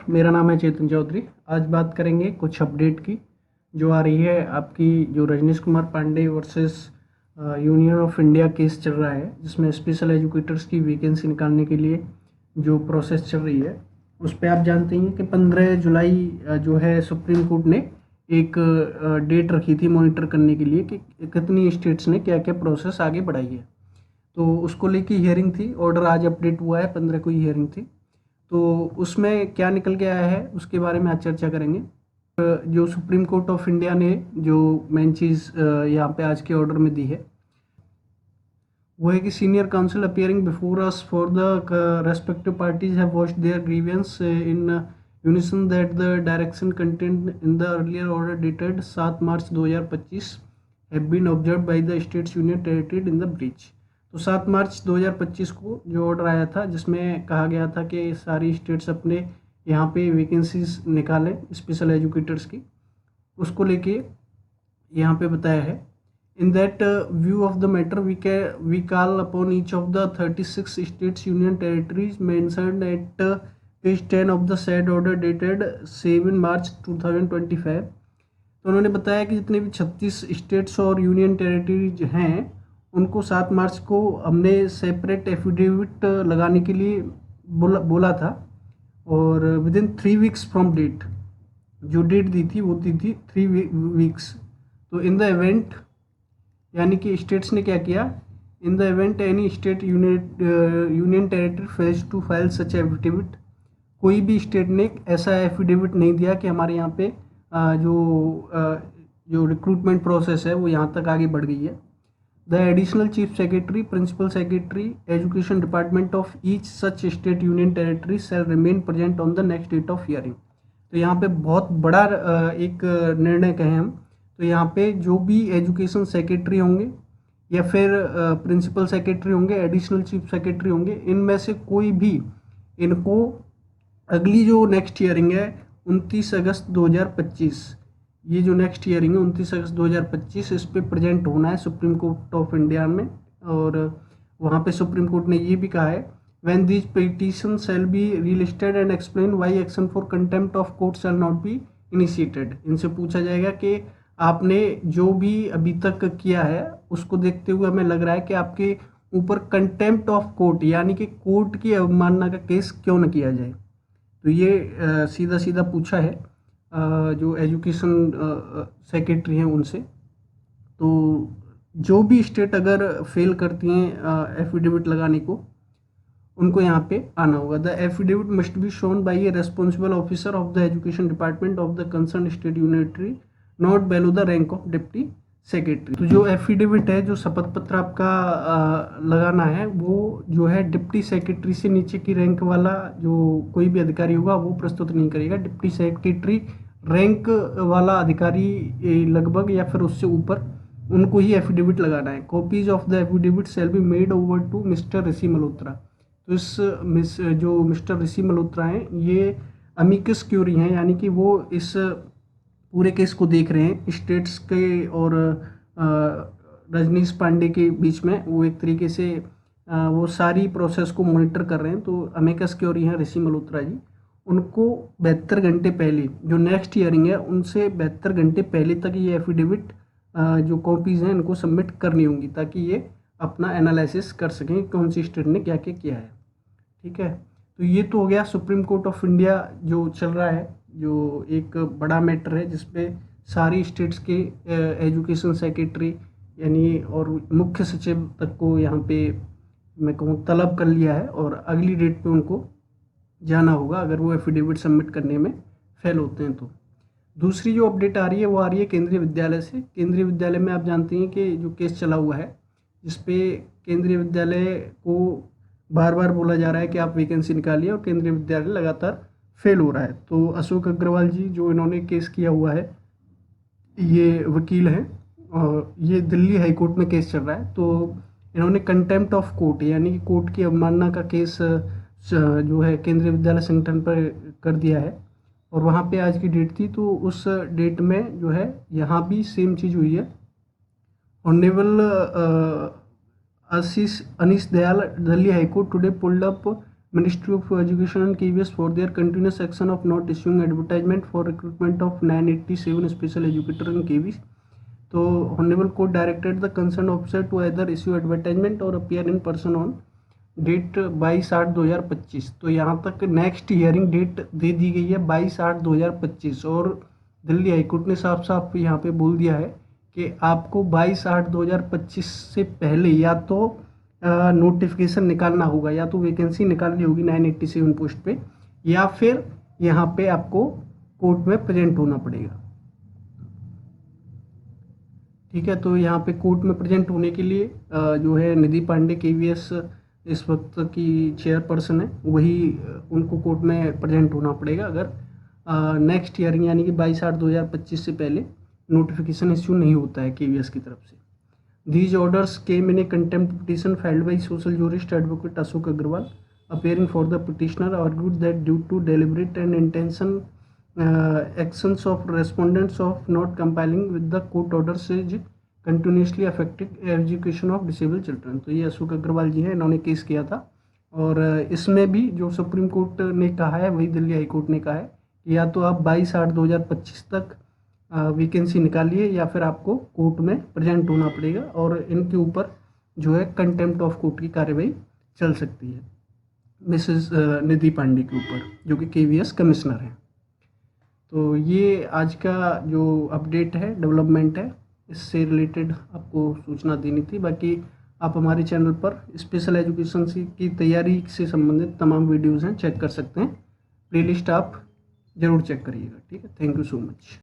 मेरा नाम है चेतन चौधरी। आज बात करेंगे कुछ अपडेट की जो आ रही है। आपकी जो Rajneesh Kumar Pandey versus Union of India case चल रहा है, जिसमें स्पेशल एजुकेटर्स की वैकेंसी निकालने के लिए जो प्रोसेस चल रही है, उस पर आप जानते हैं कि 15 जुलाई जो है सुप्रीम कोर्ट ने एक डेट रखी थी मॉनिटर करने के लिए कि कितनी स्टेट्स ने क्या क्या प्रोसेस आगे बढ़ाई है। तो उसको लेके हियरिंग थी। ऑर्डर आज अपडेट हुआ है, 15 को हियरिंग थी। तो उसमें क्या निकल के आया है उसके बारे में आज चर्चा करेंगे। जो सुप्रीम कोर्ट ऑफ इंडिया ने जो मेन चीज़ यहाँ पे आज के ऑर्डर में दी है वो है कि senior counsel appearing before us for the respective parties have voiced their grievance in unison that the direction contained in the earlier order dated 7 March 2025 have been observed by the states union territory in the breach. तो 7 March 2025 को जो order आया था, जिसमें कहा गया था कि सारी स्टेट्स अपने यहाँ पे वैकेंसीज निकालें स्पेशल एजुकेटर्स की, उसको लेके यहाँ पे बताया है। In that view of the matter we call upon each of the 36 states union territories mentioned at page 10 of the said order dated 7 March 2025। तो उन्होंने बताया कि जितने भी 36 स्टेट्स और यूनियन टेरिटरीज हैं उनको 7 मार्च को हमने सेपरेट एफिडेविट लगाने के लिए बोला था, और within 3 weeks from date, जो डेट दी थी वो दी थी 3 वीक्स। तो इन द इवेंट, यानी कि स्टेट्स ने क्या किया, in the event any state union territory fails to file such affidavit, कोई भी स्टेट ने ऐसा एफिडेविट नहीं दिया कि हमारे यहाँ पे जो रिक्रूटमेंट प्रोसेस है वो यहाँ तक आगे बढ़ गई है। The additional chief secretary, principal secretary, education department of each such state union territory shall remain present on the next date of hearing। तो यहाँ पे बहुत बड़ा एक निर्णय कहें हम, तो यहाँ पे जो भी एजुकेशन सेक्रेटरी होंगे या फिर प्रिंसिपल सेक्रेटरी होंगे, एडिशनल चीफ सेक्रेटरी होंगे, इनमें से कोई भी इनको अगली जो नेक्स्ट हियरिंग है 29 अगस्त 2025, ये जो नेक्स्ट हियरिंग है 29 अगस्त 2025, इस पे प्रेजेंट होना है सुप्रीम कोर्ट ऑफ इंडिया में। और वहाँ पे सुप्रीम कोर्ट ने ये भी कहा है, when these petition shall be relisted and explain why action for contempt of court shall not be initiated. इनसे पूछा जाएगा कि आपने जो भी अभी तक किया है उसको देखते हुए हमें लग रहा है कि आपके ऊपर कंटेम्प्ट ऑफ कोर्ट, यानी कि कोर्ट की अवमानना का केस क्यों न किया जाए। तो ये सीधा सीधा पूछा है जो एजुकेशन सेक्रेटरी हैं उनसे। तो जो भी स्टेट अगर फेल करती हैं एफिडेविट लगाने को, उनको यहाँ पे आना होगा। The affidavit must be shown by A responsible officer of the education department of the concern state unitary not bellow the rank of deputy secretary. तो जो एफिडेविट है, जो शपथ पत्र आपका लगाना है, वो जो है डिप्टी सेक्रेटरी से नीचे की रैंक वाला जो कोई भी अधिकारी होगा वो प्रस्तुत नहीं करेगा। डिप्टी सेक्रेटरी रैंक वाला अधिकारी लगभग या फिर उससे ऊपर, उनको ही एफिडेविट लगाना है। Copies of the affidavit shall be made over to mister Rishi Malhotra. तो इस जो मिस्टर ऋषि मल्होत्रा हैं ये अमिकस क्यूरी हैं, यानी कि वो इस पूरे केस को देख रहे हैं स्टेट्स के और रजनीश पांडे के बीच में। वो एक तरीके से वो सारी प्रोसेस को मॉनिटर कर रहे हैं। तो अमिकस क्यूरी हैं ऋषि मल्होत्रा जी, उनको 72 घंटे पहले, जो नेक्स्ट हियरिंग है उनसे 72 घंटे पहले तक ये एफिडेविट जो कॉपीज़ हैं इनको सबमिट करनी होंगी, ताकि ये अपना एनालिसिस कर सकें कौन सी स्टेट ने क्या क्या किया है। ठीक है, तो ये तो हो गया सुप्रीम कोर्ट ऑफ इंडिया जो चल रहा है, जो एक बड़ा मैटर है जिसपे सारी स्टेट्स के एजुकेशन सेक्रेटरी यानी और मुख्य सचिव तक को यहाँ पे मैं कहूँ तलब कर लिया है, और अगली डेट पे उनको जाना होगा अगर वो एफिडेविट सबमिट करने में फेल होते हैं। तो दूसरी जो अपडेट आ रही है वो आ रही है केंद्रीय विद्यालय से। केंद्रीय विद्यालय में आप जानते हैं कि जो केस चला हुआ है, जिसपे केंद्रीय विद्यालय को बार बार बोला जा रहा है कि आप वैकेंसी निकालिए, और केंद्रीय विद्यालय लगातार फेल हो रहा है। तो अशोक अग्रवाल जी जो इन्होंने केस किया हुआ है, ये वकील हैं और ये दिल्ली हाई कोर्ट में केस चल रहा है। तो इन्होंने कंटेम्प्ट ऑफ कोर्ट, यानी कि कोर्ट की अवमानना का केस जो है केंद्रीय विद्यालय संगठन पर कर दिया है, और वहाँ पे आज की डेट थी। तो उस डेट में जो है यहाँ भी सेम चीज़ हुई है। Honourable Anish Dayal, Delhi high court today pulled up Ministry of Education and KVS for their continuous action of not issuing advertisement for recruitment of 987 special educator in KVS. तो Honorable Court directed the concerned officer to either issue advertisement or appear in person on date 22/8/2025। तो यहाँ तक next hearing date दे दी गई है 22/8/2025 और Delhi high court ने साफ साफ यहाँ पे बोल दिया है कि आपको 22/8/2025 से पहले या तो नोटिफिकेशन निकालना होगा, या तो वैकेंसी निकालनी होगी 987 पोस्ट पे, या फिर यहाँ पे आपको कोर्ट में प्रेजेंट होना पड़ेगा। ठीक है, तो यहाँ पे कोर्ट में प्रेजेंट होने के लिए जो है निधि पांडे केवीएस इस वक्त की चेयरपर्सन है, वही उनको कोर्ट में प्रेजेंट होना पड़ेगा अगर नेक्स्ट हियरिंग यानी कि 22/8/2025 से पहले नोटिफिकेशन इश्यू नहीं होता है केवीएस की तरफ से। These orders came in a contempt petition filed by social jurist advocate Ashok Agrawal. Appearing for the petitioner, argued that due to deliberate and intentional actions of respondents of not complying with the court orders is continuously affecting education of disabled children. तो ये अशोक अग्रवाल जी हैं, इन्होंने case किया था और इसमें भी जो सुप्रीम कोर्ट ने कहा है वही दिल्ली हाई कोर्ट ने कहा है कि या तो आप 22/8/2025 तक वैकेंसी निकालिए या फिर आपको कोर्ट में प्रेजेंट होना पड़ेगा और इनके ऊपर जो है कंटेम्प्ट ऑफ कोर्ट की कार्यवाही चल सकती है मिसेस निधि पांडे के ऊपर, जो कि केवीएस कमिश्नर हैं। तो ये आज का जो अपडेट है, डेवलपमेंट है, इससे रिलेटेड आपको सूचना देनी थी। बाकी आप हमारे चैनल पर स्पेशल एजुकेशन की तैयारी से संबंधित तमाम वीडियोज़ हैं, चेक कर सकते हैं। प्लेलिस्ट आप ज़रूर चेक करिएगा। ठीक है, थैंक यू सो मच।